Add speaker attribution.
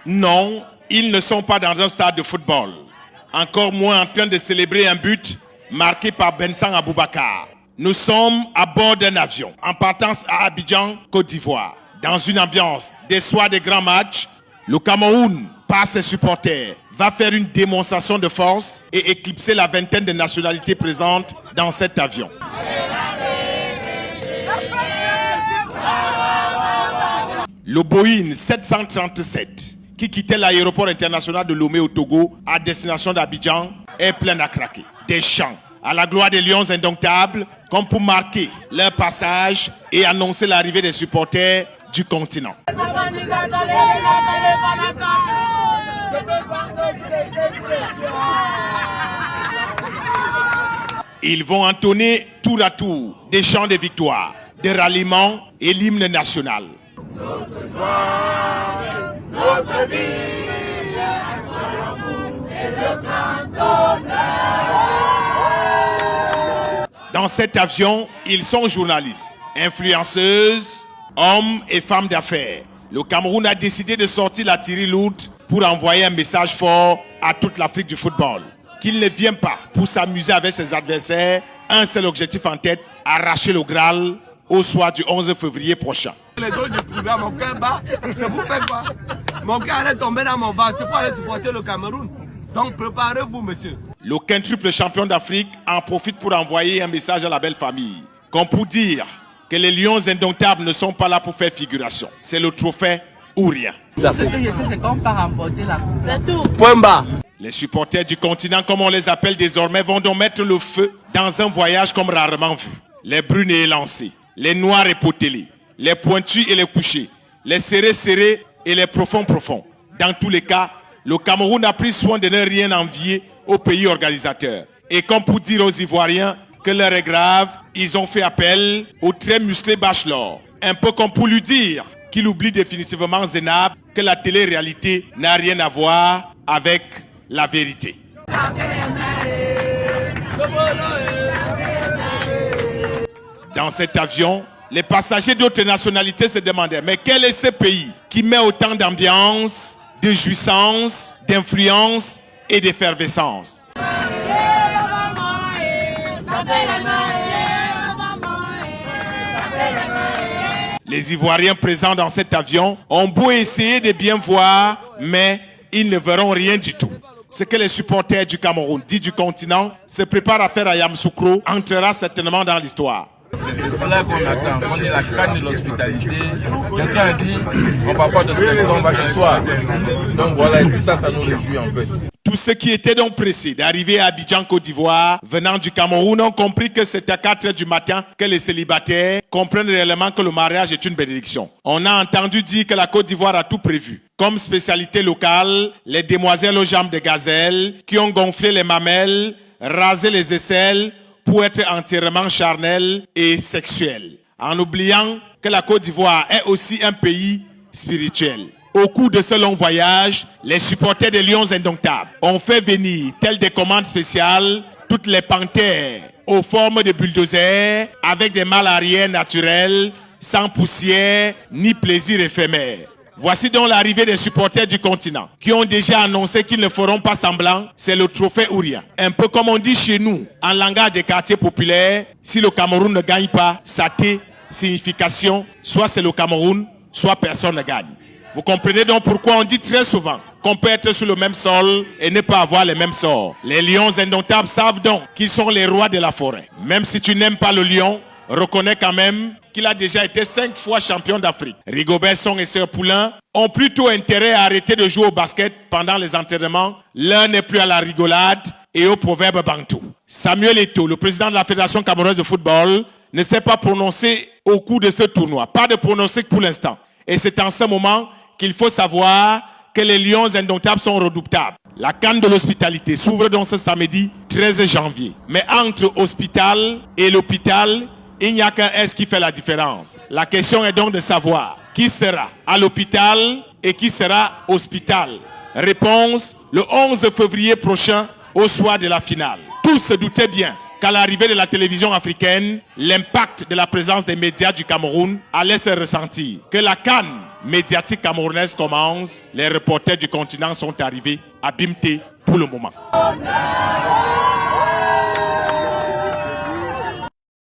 Speaker 1: Non, ils ne sont pas dans un stade de football. Encore moins en train de célébrer un but marqué par Bensang Aboubakar. Nous sommes à bord d'un avion en partance à Abidjan, Côte d'Ivoire. Dans une ambiance des soirs de grands matchs, le Cameroun, par ses supporters, va faire une démonstration de force et éclipser la vingtaine de nationalités présentes dans cet avion. Le Boeing 737, qui quittait l'aéroport international de Lomé au Togo à destination d'Abidjan, est plein à craquer. Des chants à la gloire des Lions indomptables, comme pour marquer leur passage et annoncer l'arrivée des supporters du continent. Ils vont entonner tour à tour des chants de victoire, des ralliements et l'hymne national. Notre joie, notre vie, et le grand honneur. Dans cet avion, ils sont journalistes, influenceuses, hommes et femmes d'affaires. Le Cameroun a décidé de sortir la tirée lourde pour envoyer un message fort à toute l'Afrique du football. Qu'il ne vienne pas pour s'amuser avec ses adversaires, un seul objectif en tête, arracher le Graal au soir du 11 février prochain.
Speaker 2: Les jours du programme, mon cœur bat, c'est pour faire quoi? Mon cœur allait tomber dans mon ventre, c'est pour aller supporter le Cameroun. Donc préparez-vous, monsieur.
Speaker 1: Le quintuple champion d'Afrique en profite pour envoyer un message à la belle famille. Comme pour dire que les Lions indomptables ne sont pas là pour faire figuration. C'est le trophée ou rien.
Speaker 3: Ce que je sais, c'est qu'on part remporter la coupe.
Speaker 2: C'est tout. Point bas.
Speaker 1: Les supporters du continent, comme on les appelle désormais, vont donc mettre le feu dans un voyage comme rarement vu. Les brunes et élancés, les noirs épotelés, les pointus et les couchés, les serrés et les profonds. Dans tous les cas, le Cameroun a pris soin de ne rien envier au pays organisateur. Et comme pour dire aux Ivoiriens que l'heure est grave, ils ont fait appel au très musclé Bachelor. Un peu comme pour lui dire qu'il oublie définitivement Zenab, que la télé-réalité n'a rien à voir avec la vérité. Dans cet avion, les passagers d'autres nationalités se demandaient, mais quel est ce pays qui met autant d'ambiance, de jouissance, d'influence et d'effervescence? Les Ivoiriens présents dans cet avion ont beau essayer de bien voir, mais ils ne verront rien du tout. Ce que les supporters du Cameroun, dit du continent, se préparent à faire à Yamoussoukro entrera certainement dans l'histoire.
Speaker 4: C'est cela qu'on attend, on est la canne de l'hospitalité. Quelqu'un a dit, on va pas d'hospitalité, on va chez soi. Donc voilà, et tout ça, ça nous réjouit en fait.
Speaker 1: Tous ceux qui étaient donc pressés d'arriver à Abidjan, Côte d'Ivoire, venant du Cameroun, ont compris que c'est à 4 h du matin que les célibataires comprennent réellement que le mariage est une bénédiction. On a entendu dire que la Côte d'Ivoire a tout prévu. Comme spécialité locale, les demoiselles aux jambes de gazelle qui ont gonflé les mamelles, rasé les aisselles pour être entièrement charnelles et sexuelles. En oubliant que la Côte d'Ivoire est aussi un pays spirituel. Au cours de ce long voyage, les supporters des Lions indomptables ont fait venir, telles des commandes spéciales, toutes les panthères aux formes de bulldozers avec des mâles arrière naturels, sans poussière ni plaisir éphémère. Voici donc l'arrivée des supporters du continent qui ont déjà annoncé qu'ils ne feront pas semblant, c'est le trophée ou rien. Un peu comme on dit chez nous, en langage des quartiers populaires, si le Cameroun ne gagne pas, sa signification, soit c'est le Cameroun, soit personne ne gagne. Vous comprenez donc pourquoi on dit très souvent qu'on peut être sur le même sol et ne pas avoir les mêmes sorts. Les lions indomptables savent donc qu'ils sont les rois de la forêt. Même si tu n'aimes pas le lion, reconnais quand même qu'il a déjà été 5 fois champion d'Afrique. Rigobert Song et Sir Poulain ont plutôt intérêt à arrêter de jouer au basket pendant les entraînements. L'un n'est plus à la rigolade et au proverbe bantou. Samuel Eto'o, le président de la Fédération camerounaise de football, ne s'est pas prononcé au cours de ce tournoi. Pas de pronostic pour l'instant. Et c'est en ce moment qu'il faut savoir que les Lions indomptables sont redoutables. La canne de l'hospitalité s'ouvre donc ce samedi 13 janvier. Mais entre hospital et l'hôpital, il n'y a qu'un S qui fait la différence. La question est donc de savoir qui sera à l'hôpital et qui sera hospital. Réponse le 11 février prochain au soir de la finale. Tous se doutaient bien qu'à l'arrivée de la télévision africaine, l'impact de la présence des médias du Cameroun allait se ressentir. Que la CAN médiatique camerounaise commence. Les reporters du continent sont arrivés à Bimté pour le moment.